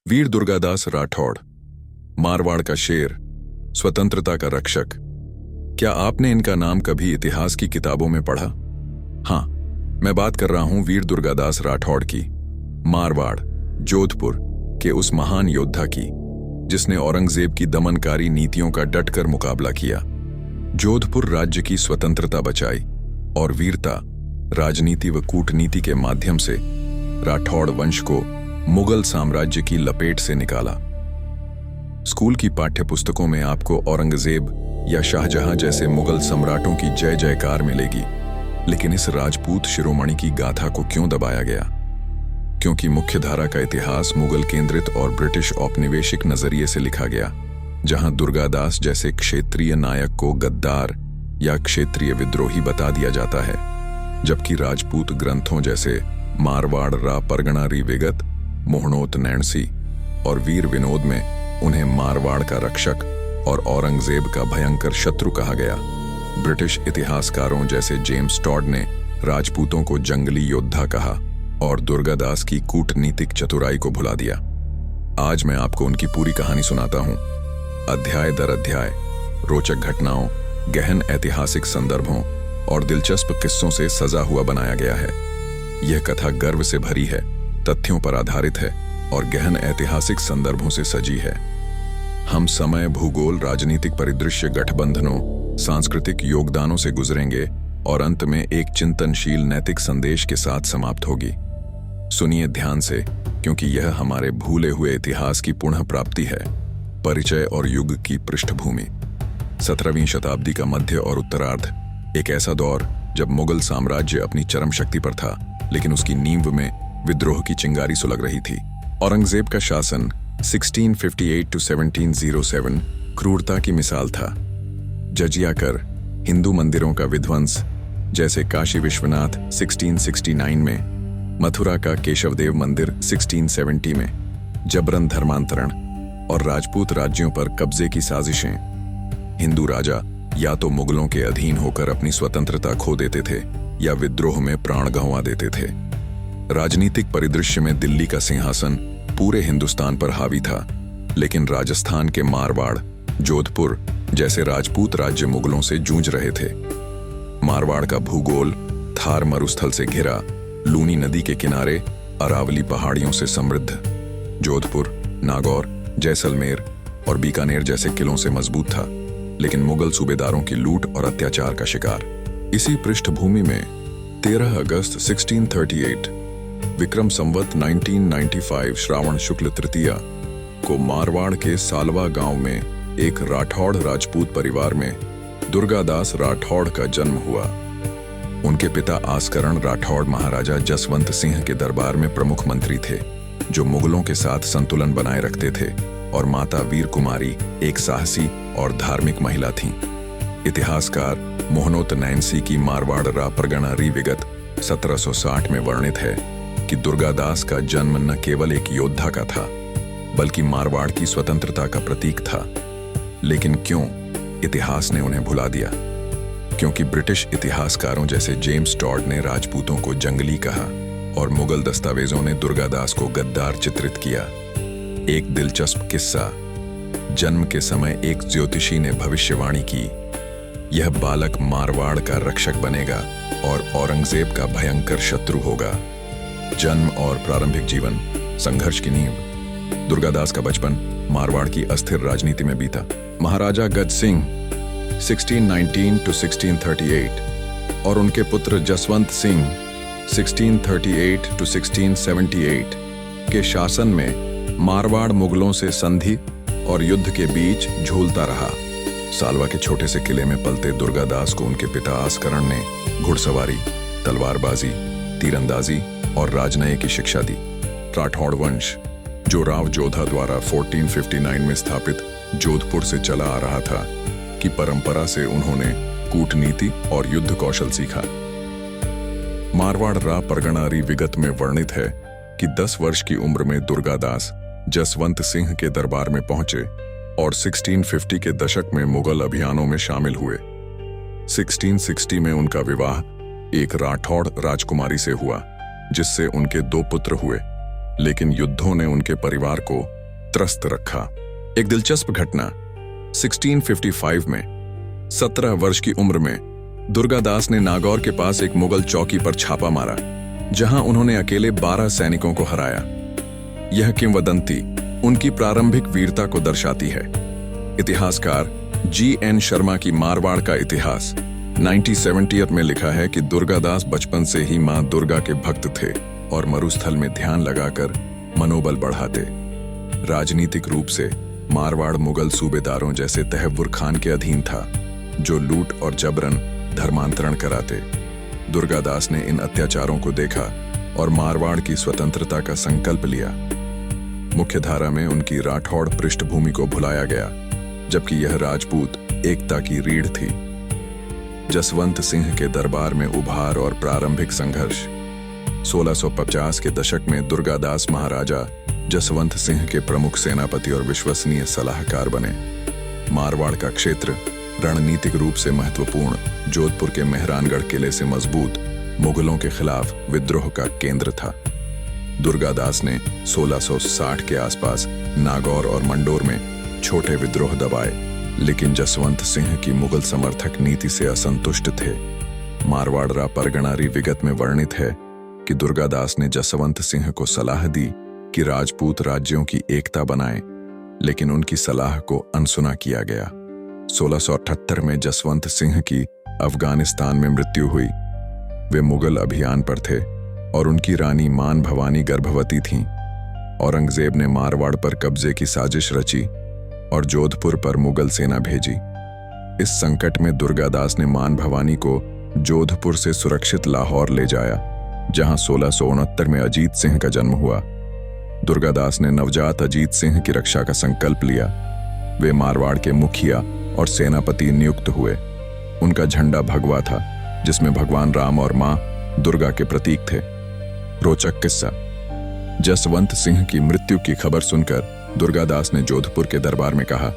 वीर दुर्गादास राठौड़, मारवाड़ का शेर, स्वतंत्रता का रक्षक। क्या आपने इनका नाम कभी इतिहास की किताबों में पढ़ा? हाँ, मैं बात कर रहा हूं वीर दुर्गादास राठौड़ की, मारवाड़, जोधपुर के उस महान योद्धा की जिसने औरंगजेब की दमनकारी नीतियों का डटकर मुकाबला किया, जोधपुर राज्य की स्वतंत्रता बचाई और वीरता, राजनीति व कूटनीति के माध्यम से राठौड़ वंश को मुगल साम्राज्य की लपेट से निकाला। स्कूल की पाठ्यपुस्तकों में आपको औरंगजेब या शाहजहां जैसे मुगल सम्राटों की जय जयकार मिलेगी, लेकिन इस राजपूत शिरोमणि की गाथा को क्यों दबाया गया? क्योंकि मुख्यधारा का इतिहास मुगल केंद्रित और ब्रिटिश औपनिवेशिक नजरिए से लिखा गया, जहां दुर्गादास जैसे क्षेत्रीय नायक को गद्दार या क्षेत्रीय विद्रोही बता दिया जाता है, जबकि राजपूत ग्रंथों जैसे मारवाड़ रा परगणा री विगत, मोहनोत नैणसी और वीर विनोद में उन्हें मारवाड़ का रक्षक और औरंगजेब का भयंकर शत्रु कहा गया। ब्रिटिश इतिहासकारों जैसे जेम्स टॉड ने राजपूतों को जंगली योद्धा कहा और दुर्गादास की कूटनीतिक चतुराई को भुला दिया। आज मैं आपको उनकी पूरी कहानी सुनाता हूं। अध्याय दर अध्याय रोचक घटनाओं, गहन ऐतिहासिक संदर्भों और दिलचस्प किस्सों से सजा हुआ बनाया गया है। यह कथा गर्व से भरी है, तथ्यों पर आधारित है और गहन ऐतिहासिक संदर्भों से सजी है। हम समय, भूगोल, राजनीतिक परिदृश्य, गठबंधनों, सांस्कृतिक योगदानों से गुजरेंगे और अंत में एक चिंतनशील नैतिक संदेश के साथ समाप्त होगी। सुनिए ध्यान से, क्योंकि यह हमारे भूले हुए इतिहास की पुनः प्राप्ति है। परिचय और युग की पृष्ठभूमि। 17वीं शताब्दी का मध्य और उत्तरार्ध, एक ऐसा दौर जब मुगल साम्राज्य अपनी चरम शक्ति पर था, लेकिन उसकी नींव में विद्रोह की चिंगारी सुलग रही थी। औरंगजेब का शासन 1658 to 1707 क्रूरता की मिसाल था। जजिया कर, हिंदू मंदिरों का विध्वंस जैसे काशी विश्वनाथ 1669 में, मथुरा का केशवदेव मंदिर 1670 में, जबरन धर्मांतरण और राजपूत राज्यों पर कब्जे की साजिशें। हिंदू राजा या तो मुगलों के अधीन होकर अपनी स्वतंत्रता खो देते थे या विद्रोह में प्राण गंवा देते थे। राजनीतिक परिदृश्य में दिल्ली का सिंहासन पूरे हिंदुस्तान पर हावी था, लेकिन राजस्थान के मारवाड़, जोधपुर जैसे राजपूत राज्य मुगलों से जूझ रहे थे। मारवाड़ का भूगोल थार मरुस्थल से घिरा, लूनी नदी के किनारे, अरावली पहाड़ियों से समृद्ध। जोधपुर, नागौर, जैसलमेर और बीकानेर जैसे किलों से मजबूत था, लेकिन मुगल सूबेदारों की लूट और अत्याचार का शिकार। इसी पृष्ठभूमि में 13 अगस्त 1638 विक्रम संवत 1995 श्रावण शुक्ल तृतीया को मारवाड़ के सालवा गांव में एक राठौड़ राजपूत परिवार में दुर्गादास राठौड़ का जन्म हुआ। उनके पिता आस्करण राठौड़ महाराजा जसवंत सिंह के दरबार में प्रमुख मंत्री थे, जो मुगलों के साथ संतुलन बनाए रखते थे, और माता वीर कुमारी एक साहसी और धार्मिक महिला थीं। इतिहासकार मोहनोत नैणसी की मारवाड़ रा परगणा री विगत 1760 में वर्णित है कि दुर्गादास का जन्म न केवल एक योद्धा का था, बल्कि मारवाड़ की स्वतंत्रता का प्रतीक था। लेकिन क्यों इतिहास ने उन्हें भुला दिया? क्योंकि ब्रिटिश इतिहासकारों जैसे जेम्स टॉड ने राजपूतों को जंगली कहा और मुगल दस्तावेजों ने दुर्गादास को गद्दार चित्रित किया। एक दिलचस्प किस्सा। जन्म के समय एक ज्योतिषी ने भविष्यवाणी की, यह बालक मारवाड़ का रक्षक बनेगा और औरंगजेब का भयंकर शत्रु होगा। जन्म और प्रारंभिक जीवन, संघर्ष की नींव। दुर्गादास का बचपन मारवाड़ की अस्थिर राजनीति में बीता। महाराजा गज सिंह 1619 to 1638 और उनके पुत्र जसवंत सिंह 1638 to 1678 के शासन में मारवाड़ मुगलों से संधि और युद्ध के बीच झूलता रहा। सालवा के छोटे से किले में पलते दुर्गादास को उनके पिता आस्करण ने घुड़सवारी, तलवारबाजी, तीरंदाजी और राजनय की शिक्षा दी। राठौड़ वंश, जो राव जोधा द्वारा 1459 में स्थापित जोधपुर से चला आ रहा था, की परंपरा से उन्होंने कूटनीति और युद्ध कौशल सीखा। मारवाड़ रा परगणा री विगत में वर्णित है कि 10 वर्ष की उम्र में दुर्गादास जसवंत सिंह के दरबार में पहुंचे और 1650 के दशक में मुगल अभियानों में शामिल हुए। 1660 में उनका विवाह एक राठौड़ राजकुमारी से हुआ, जिससे उनके 2 पुत्र हुए, लेकिन युद्धों ने उनके परिवार को त्रस्त रखा। एक दिलचस्प घटना, 1655 में 17 वर्ष की उम्र में दुर्गादास ने नागौर के पास एक मुगल चौकी पर छापा मारा, जहां उन्होंने अकेले 12 सैनिकों को हराया। यह किंवदंती उनकी प्रारंभिक वीरता को दर्शाती है। इतिहासकार G.N. शर्मा की मारवाड़ का इतिहास 1970 में लिखा है कि दुर्गादास बचपन से ही मां दुर्गा के भक्त थे और मरुस्थल में ध्यान लगाकर मनोबल बढ़ाते। राजनीतिक रूप से मारवाड़ मुगल सूबेदारों जैसे तहव्वुर खान के अधीन था, जो लूट और जबरन धर्मांतरण कराते। दुर्गादास ने इन अत्याचारों को देखा और मारवाड़ की स्वतंत्रता का संकल्प लिया। मुख्यधारा में उनकी राठौड़ पृष्ठभूमि को भुलाया गया, जबकि यह राजपूत एकता की रीढ़ थी। जसवंत सिंह के दरबार में उभार और प्रारंभिक संघर्ष। 1650 के दशक में दुर्गादास महाराजा जसवंत सिंह के प्रमुख सेनापति और विश्वसनीय सलाहकार बने। मारवाड़ का क्षेत्र रणनीतिक रूप से महत्वपूर्ण, जोधपुर के मेहरानगढ़ किले से मजबूत, मुगलों के खिलाफ विद्रोह का केंद्र था। दुर्गादास ने 1660 के आसपास नागौर और मंडोर में छोटे विद्रोह दबाए, लेकिन जसवंत सिंह की मुगल समर्थक नीति से असंतुष्ट थे। मारवाड़रा परगणारी विगत में वर्णित है कि दुर्गादास ने जसवंत सिंह को सलाह दी कि राजपूत राज्यों की एकता बनाएं, लेकिन उनकी सलाह को अनसुना किया गया। 1678 में जसवंत सिंह की अफगानिस्तान में मृत्यु हुई। वे मुगल अभियान पर थे और उनकी रानी मान भवानी गर्भवती थीं। औरंगजेब ने मारवाड़ पर कब्जे की साजिश रची और जोधपुर पर मुगल सेना भेजी। इस संकट में दुर्गादास ने मान भवानी को जोधपुर से सुरक्षित लाहौर ले जाया, जहां 1669 में अजीत सिंह का जन्म हुआ। दुर्गादास ने नवजात अजीत सिंह की रक्षा का संकल्प लिया। वे मारवाड़ के मुखिया और सेनापति नियुक्त हुए। उनका झंडा भगवा था, जिसमें भगवान राम और मां दुर्गा के प्रतीक थे। रोचक किस्सा, जसवंत सिंह की मृत्यु की खबर सुनकर दुर्गादास ने जोधपुर के दरबार में कहा,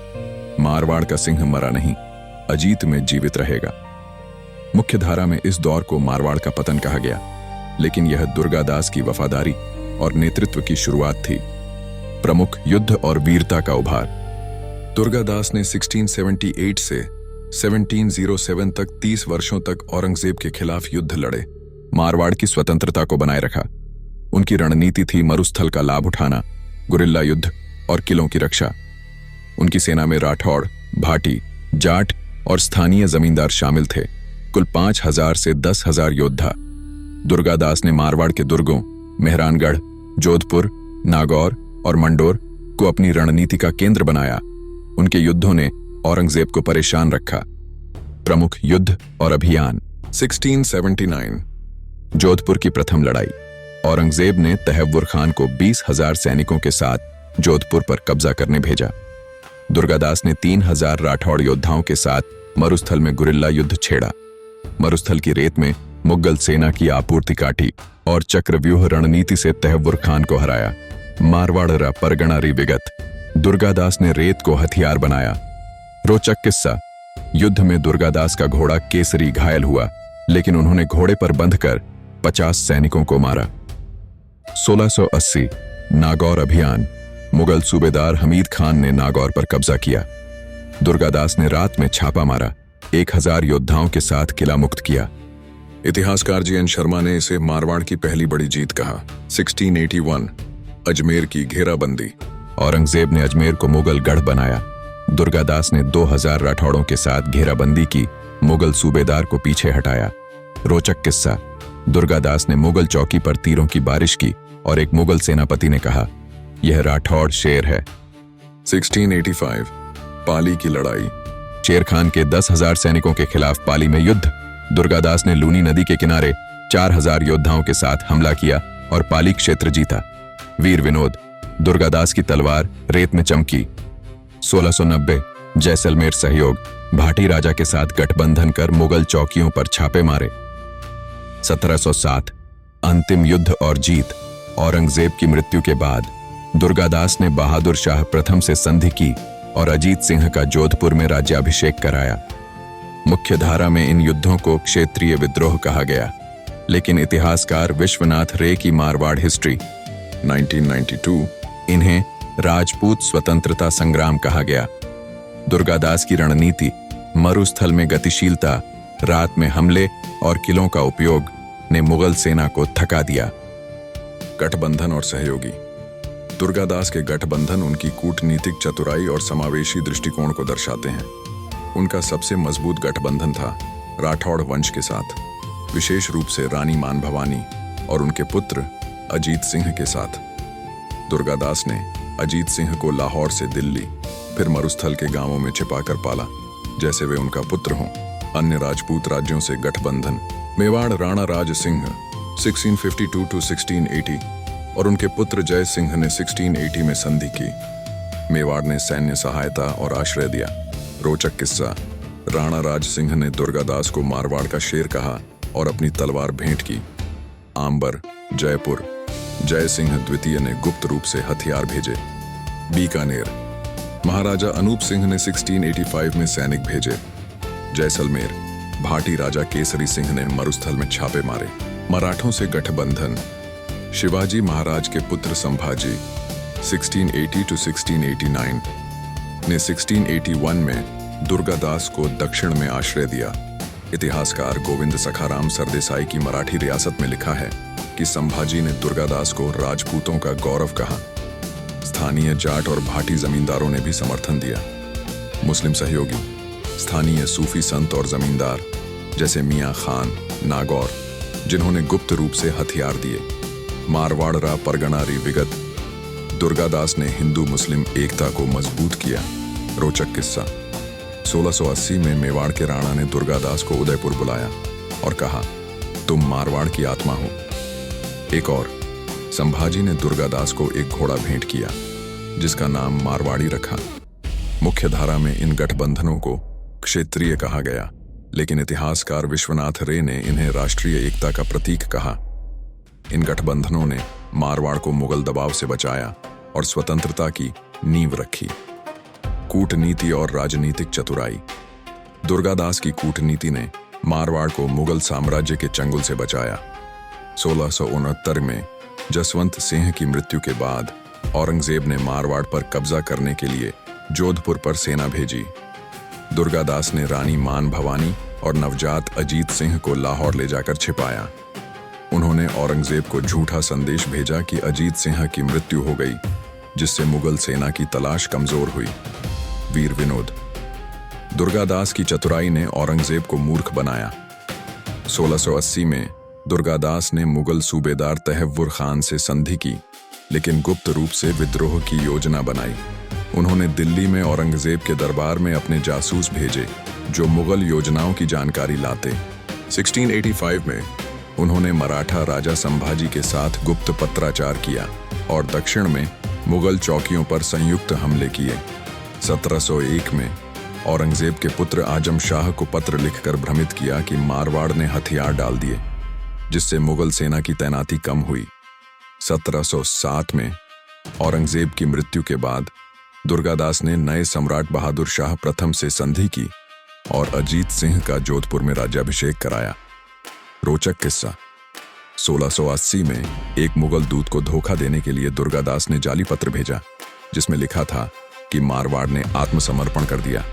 मारवाड़ का सिंह मरा नहीं, अजीत में जीवित रहेगा। मुख्यधारा में इस दौर को मारवाड़ का पतन कहा गया, लेकिन यह दुर्गादास की वफादारी और नेतृत्व की शुरुआत थी। प्रमुख युद्ध और वीरता का उभार। दुर्गादास ने 1678 से 1707 तक 30 वर्षों तक औरंगजेब के खिलाफ युद्ध लड़े, मारवाड़ की स्वतंत्रता को बनाए रखा। उनकी रणनीति थी मरुस्थल का लाभ उठाना, गुरिल्ला युद्ध और किलों की रक्षा। उनकी सेना में राठौड़, भाटी, जाट और स्थानीय जमींदार शामिल थे। कुल 5000 से 10,000 योद्धा। दुर्गादास ने मारवाड़ के दुर्गों मेहरानगढ़, जोधपुर, नागौर और मंडोर को अपनी रणनीति का केंद्र बनाया। उनके युद्धों ने औरंगजेब को परेशान रखा। प्रमुख युद्ध और अभियान। 1679 जोधपुर की प्रथम लड़ाई। औरंगजेब ने तहव्वुर खान को 20,000 सैनिकों के साथ जोधपुर पर कब्जा करने भेजा। दुर्गादास ने 3,000 राठौड़ योद्धाओं के साथ मरुस्थल में गुरिल्ला युद्ध छेड़ा। मरुस्थल की रेत में मुगल सेना की आपूर्ति काटी और चक्रव्यूह रणनीति से तहव्वुर खान को हराया। मारवाड़रा परगणारी विगत। दुर्गादास ने रेत को हथियार बनाया। रोचक किस्सा, युद्ध में दुर्गादास का घोड़ा केसरी घायल हुआ, लेकिन उन्होंने घोड़े पर बंधकर 50 सैनिकों को मारा। 1680 नागौर अभियान। मुगल सूबेदार हमीद खान ने नागौर पर कब्जा किया। दुर्गादास ने रात में छापा मारा, 1000 योद्धाओं के साथ किला मुक्त किया। इतिहासकार G.N. शर्मा ने इसे मारवाड़ की पहली बड़ी जीत कहा। 1681 अजमेर की घेराबंदी। औरंगजेब ने अजमेर को मुगल गढ़ बनाया। दुर्गादास ने 2000 राठौड़ों के साथ घेराबंदी की, मुगल सूबेदार को पीछे हटाया। रोचक किस्सा, दुर्गादास ने मुगल चौकी पर तीरों की बारिश की और एक मुगल सेनापति ने कहा, यह राठौड़ शेर है। 1685 पाली की लड़ाई। शेर खान के 10,000 सैनिकों के खिलाफ पाली में युद्ध। दुर्गादास ने लूनी नदी के किनारे 4000 योद्धाओं के साथ हमला किया और पाली क्षेत्र जीता। वीर विनोद। दुर्गादास की तलवार रेत में चमकी। 1690 जैसलमेर सहयोग। भाटी राजा के साथ गठबंधन कर मुगल चौकियों पर छापे मारे। 1707 अंतिम युद्ध और जीत। औरंगजेब की मृत्यु के बाद दुर्गादास ने बहादुर शाह प्रथम से संधि की और अजीत सिंह का जोधपुर में राज्याभिषेक कराया। मुख्यधारा में इन युद्धों को क्षेत्रीय विद्रोह कहा गया, लेकिन इतिहासकार विश्वनाथ रे की मारवाड़ हिस्ट्री 1992 इन्हें राजपूत स्वतंत्रता संग्राम कहा गया। दुर्गादास की रणनीति, मरुस्थल में गतिशीलता, रात में हमले और किलों का उपयोग ने मुगल सेना को थका दिया। गठबंधन और सहयोगी। दुर्गादास के गठबंधन उनकी कूटनीतिक चतुराई और समावेशी दृष्टिकोण को दर्शाते हैं। उनका सबसे मजबूत गठबंधन था राठौड़ वंश के साथ, विशेष रूप से रानी मानभवानी और उनके पुत्र अजीत सिंह के साथ। दुर्गादास ने अजीत सिंह को लाहौर से दिल्ली, फिर मरुस्थल के गांवों में छिपाकर पाला, जैसे वे उनका पुत्र हों। अन्य राजपूत राज्यों से गठबंधन। मेवाड़ राणा राज सिंह 1652 to 1680 और उनके पुत्र जय सिंह ने 1680 में संधि की। मेवाड़ ने सैन्य सहायता और आश्रय दिया। रोचक किस्सा, राणा राज सिंह ने दुर्गादास को मारवाड़ का शेर कहा और अपनी तलवार भेंट की। आंबर, जयपुर। जय सिंह द्वितीय ने गुप्त रूप से हथियार भेजे। बीकानेर, महाराजा अनूप सिंह ने 1685 में सैनिक भेजे। जैसलमेर, भाटी राजा केसरी सिंह ने मरुस्थल में छापे मारे। मराठों से गठबंधन। शिवाजी महाराज के पुत्र संभाजी 1680 to 1689 ने 1681 में दुर्गादास को दक्षिण में आश्रय दिया। इतिहासकार गोविंद सखाराम सरदेसाई की मराठी रियासत में लिखा है कि संभाजी ने दुर्गादास को राजपूतों का गौरव कहा। स्थानीय जाट और भाटी जमींदारों ने भी समर्थन दिया। मुस्लिम सहयोगी। स्थानीय सूफी संत और जमींदार जैसे मियां खान, नागौर, जिन्होंने गुप्त रूप से हथियार दिए। मारवाड़ परगनारी विगत। दुर्गादास ने हिंदू मुस्लिम एकता को मजबूत किया। रोचक किस्सा, 1680 में मेवाड़ के राणा ने दुर्गादास को उदयपुर बुलाया और कहा, तुम मारवाड़ की आत्मा हो। एक और, संभाजी ने दुर्गादास को एक घोड़ा भेंट किया जिसका नाम मारवाड़ी रखा। मुख्य धारा में इन गठबंधनों को क्षेत्रीय कहा गया, लेकिन इतिहासकार विश्वनाथ रे ने इन्हें राष्ट्रीय एकता का प्रतीक कहा। इन गठबंधनों ने मारवाड़ को मुगल दबाव से बचाया और स्वतंत्रता की नींव रखी। कूटनीति और राजनीतिक चतुराई। दुर्गादास की कूटनीति ने मारवाड़ को मुगल साम्राज्य के चंगुल से बचाया। 1669 में जसवंत सिंह की मृत्यु के बाद औरंगजेब ने मारवाड़ पर कब्जा करने के लिए जोधपुर पर सेना भेजी। दुर्गादास ने रानी मान भवानी और नवजात अजीत सिंह को लाहौर ले जाकर छिपाया। उन्होंने औरंगजेब को झूठा संदेश भेजा कि अजीत सिंह की मृत्यु हो गई, जिससे मुगल सेना की तलाश कमजोर हुई। वीर विनोद। दुर्गादास की चतुराई ने औरंगजेब को मूर्ख बनाया। 1680 में दुर्गादास ने मुगल सूबेदार तहव्वुर खान से संधि की, लेकिन गुप्त रूप से विद्रोह की योजना बनाई। उन्होंने दिल्ली में औरंगजेब के दरबार में अपने जासूस भेजे जो मुगल योजनाओं की जानकारी लाते। 1685 में उन्होंने मराठा राजा संभाजी के साथ गुप्त पत्राचार किया और दक्षिण में मुगल चौकियों पर संयुक्त हमले किए। 1701 में औरंगजेब के पुत्र आजम शाह को पत्र लिखकर भ्रमित किया कि मारवाड़ ने हथियार डाल दिए, जिससे मुगल सेना की तैनाती कम हुई। 1707 में औरंगजेब की मृत्यु के बाद दुर्गादास ने नए सम्राट बहादुर शाह प्रथम से संधि की और अजीत सिंह का जोधपुर में राज्याभिषेक कराया। रोचक किस्सा, 1680 में एक मुगल दूत को धोखा देने के लिए दुर्गादास ने जाली पत्र भेजा जिसमें लिखा था कि मारवाड़ ने आत्मसमर्पण कर दिया।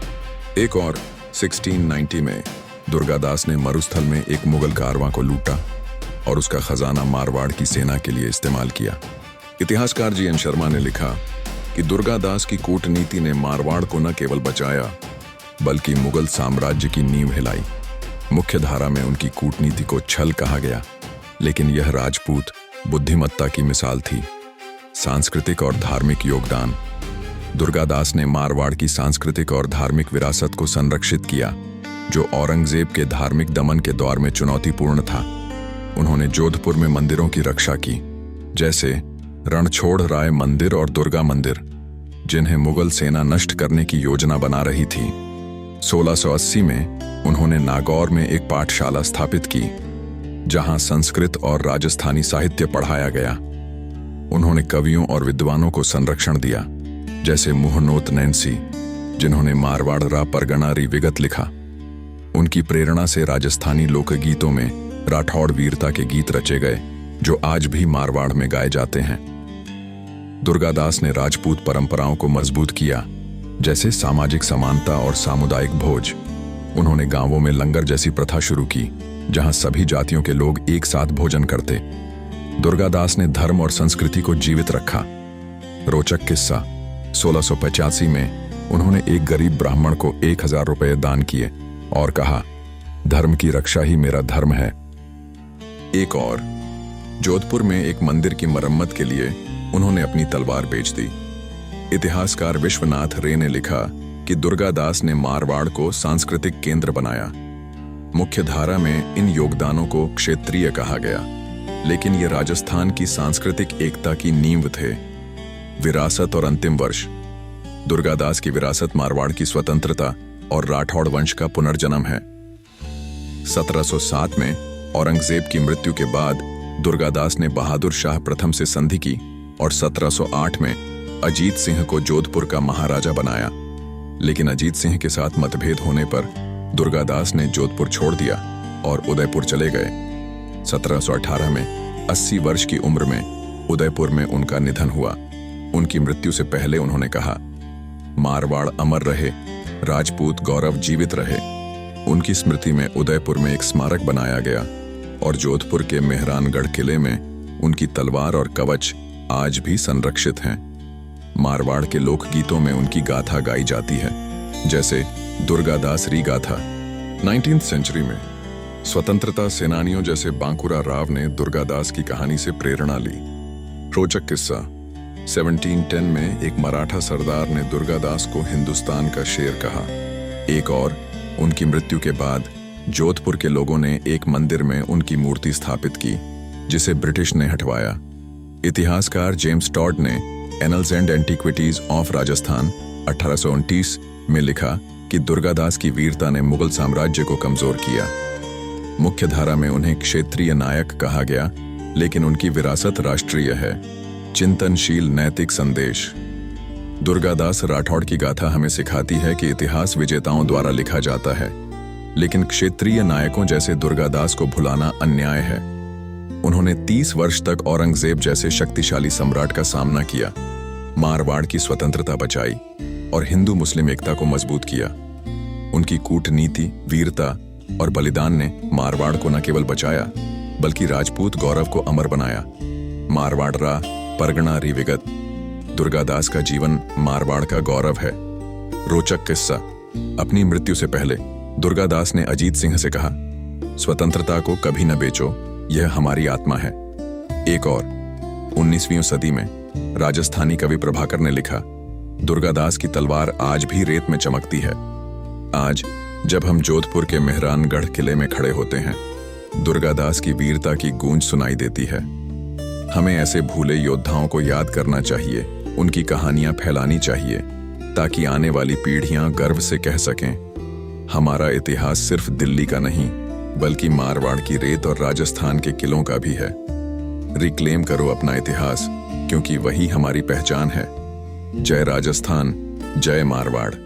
एक और, 1690 में दुर्गादास ने मरुस्थल में एक मुगल कारवां को लूटा और उसका खजाना मारवाड़ की सेना के लिए इस्तेमाल किया। इतिहासकार GN शर्मा ने लिखा कि दुर्गादास की कूटनीति ने मारवाड़ को न केवल बचाया बल्कि मुगल साम्राज्य की नींव हिलाई। मुख्य धारा में उनकी कूटनीति को छल कहा गया, लेकिन यह राजपूत बुद्धिमत्ता की मिसाल थी। सांस्कृतिक और धार्मिक योगदान। दुर्गादास ने मारवाड़ की सांस्कृतिक और धार्मिक विरासत को संरक्षित किया, जो औरंगजेब के धार्मिक दमन के दौर में चुनौतीपूर्ण था। उन्होंने जोधपुर में मंदिरों की रक्षा की, जैसे रणछोड़ राय मंदिर और दुर्गा मंदिर, जिन्हें मुगल सेना नष्ट करने की योजना बना रही थी। 1680 में उन्होंने नागौर में एक पाठशाला स्थापित की, जहां संस्कृत और राजस्थानी साहित्य पढ़ाया गया। उन्होंने कवियों और विद्वानों को संरक्षण दिया, जैसे मुहनोत नैन्सी, जिन्होंने मारवाड़ परगनारी विगत लिखा। उनकी प्रेरणा से राजस्थानी लोकगीतों में राठौड़ वीरता के गीत रचे गए, जो आज भी मारवाड़ में गाए जाते हैं। दुर्गादास ने राजपूत परंपराओं को मजबूत किया, जैसे सामाजिक समानता और सामुदायिक भोज। उन्होंने गांवों में लंगर जैसी प्रथा शुरू की, जहां सभी जातियों के लोग एक साथ भोजन करते। दुर्गादास ने धर्म और संस्कृति को जीवित रखा। रोचक किस्सा, 1685 में उन्होंने एक गरीब ब्राह्मण को 1000 रुपये दान किए और कहा, धर्म की रक्षा ही मेरा धर्म है। एक और, जोधपुर में एक मंदिर की मरम्मत के लिए उन्होंने अपनी तलवार बेच दी। इतिहासकार विश्वनाथ रे ने लिखा कि दुर्गादास ने मारवाड़ को सांस्कृतिक केंद्र बनाया। मुख्य धारा में इन योगदानों को क्षेत्रीय कहा गया, लेकिन ये राजस्थान की सांस्कृतिक एकता की नींव थे। विरासत और अंतिम वर्ष, दुर्गादास की विरासत मारवाड़ की स्वतंत्रता और राठौड़ वंश का पुनर्जन्म है। 1707 में औरंगजेब की मृत्यु के बाद दुर्गादास ने बहादुर शाह प्रथम से संधि की और 1708 में अजीत सिंह को जोधपुर का महाराजा बनाया। लेकिन अजीत सिंह के साथ मतभेद होने पर दुर्गादास ने जोधपुर छोड़ दिया और उदयपुर चले गए। 1718 में 80 वर्ष की उम्र में उदयपुर में उनका निधन हुआ। उनकी मृत्यु से पहले उन्होंने कहा, मारवाड़ अमर रहे, राजपूत गौरव जीवित रहे। उनकी स्मृति में उदयपुर में एक स्मारक बनाया गया और जोधपुर के मेहरानगढ़ किले में उनकी तलवार और कवच आज भी संरक्षित हैं। मारवाड़ के लोकगीतों में उनकी गाथा गाई जाती है, जैसे दुर्गादास री गाथा। 19वीं सेंचुरी में स्वतंत्रता सेनानियों जैसे बांकुरा राव ने दुर्गादास की कहानी से प्रेरणा ली। रोचक किस्सा, 1710 में एक मराठा सरदार ने दुर्गादास को हिंदुस्तान का शेर कहा। एक और, उनकी मृत्यु के बाद जोधपुर के लोगों ने एक मंदिर में उनकी मूर्ति स्थापित की, जिसे ब्रिटिश ने हटवाया। इतिहासकार जेम्स टॉड ने annuls and antiquities of Rajasthan 1829 में लिखा कि दुर्गादास की वीरता ने मुगल साम्राज्य को कमजोर किया। मुख्य धारा में उन्हें क्षेत्रीय नायक कहा गया, लेकिन उनकी विरासत राष्ट्रीय है। चिंतनशील नैतिक संदेश, दुर्गादास राठौड़ की गाथा हमें सिखाती है कि इतिहास विजेताओं द्वारा लिखा जाता है, लेकिन क्षेत्रीय नायकों जैसे दुर्गादास को भुलाना अन्याय है। उन्होंने 30 वर्ष तक औरंगजेब जैसे शक्तिशाली सम्राट का सामना किया, मारवाड़ की स्वतंत्रता बचाई और हिंदू मुस्लिम एकता को मजबूत किया। उनकी कूटनीति, वीरता और बलिदान ने मारवाड़ को न केवल बचाया, बल्कि राजपूत गौरव को अमर बनाया। मारवाड़ रा परगना री विगत, दुर्गादास का जीवन मारवाड़ का गौरव है। रोचक किस्सा, अपनी मृत्यु से पहले दुर्गादास ने अजीत सिंह से कहा, स्वतंत्रता को कभी न बेचो, यह हमारी आत्मा है। एक और, 19वीं सदी में राजस्थानी कवि प्रभाकर ने लिखा, दुर्गादास की तलवार आज भी रेत में चमकती है। आज जब हम जोधपुर के मेहरानगढ़ किले में खड़े होते हैं, दुर्गादास की वीरता की गूंज सुनाई देती है। हमें ऐसे भूले योद्धाओं को याद करना चाहिए, उनकी कहानियां फैलानी चाहिए, ताकि आने वाली पीढ़ियां गर्व से कह सकें, हमारा इतिहास सिर्फ दिल्ली का नहीं, बल्कि मारवाड़ की रेत और राजस्थान के किलों का भी है। रिक्लेम करो अपना इतिहास, क्योंकि वही हमारी पहचान है। जय राजस्थान, जय मारवाड़।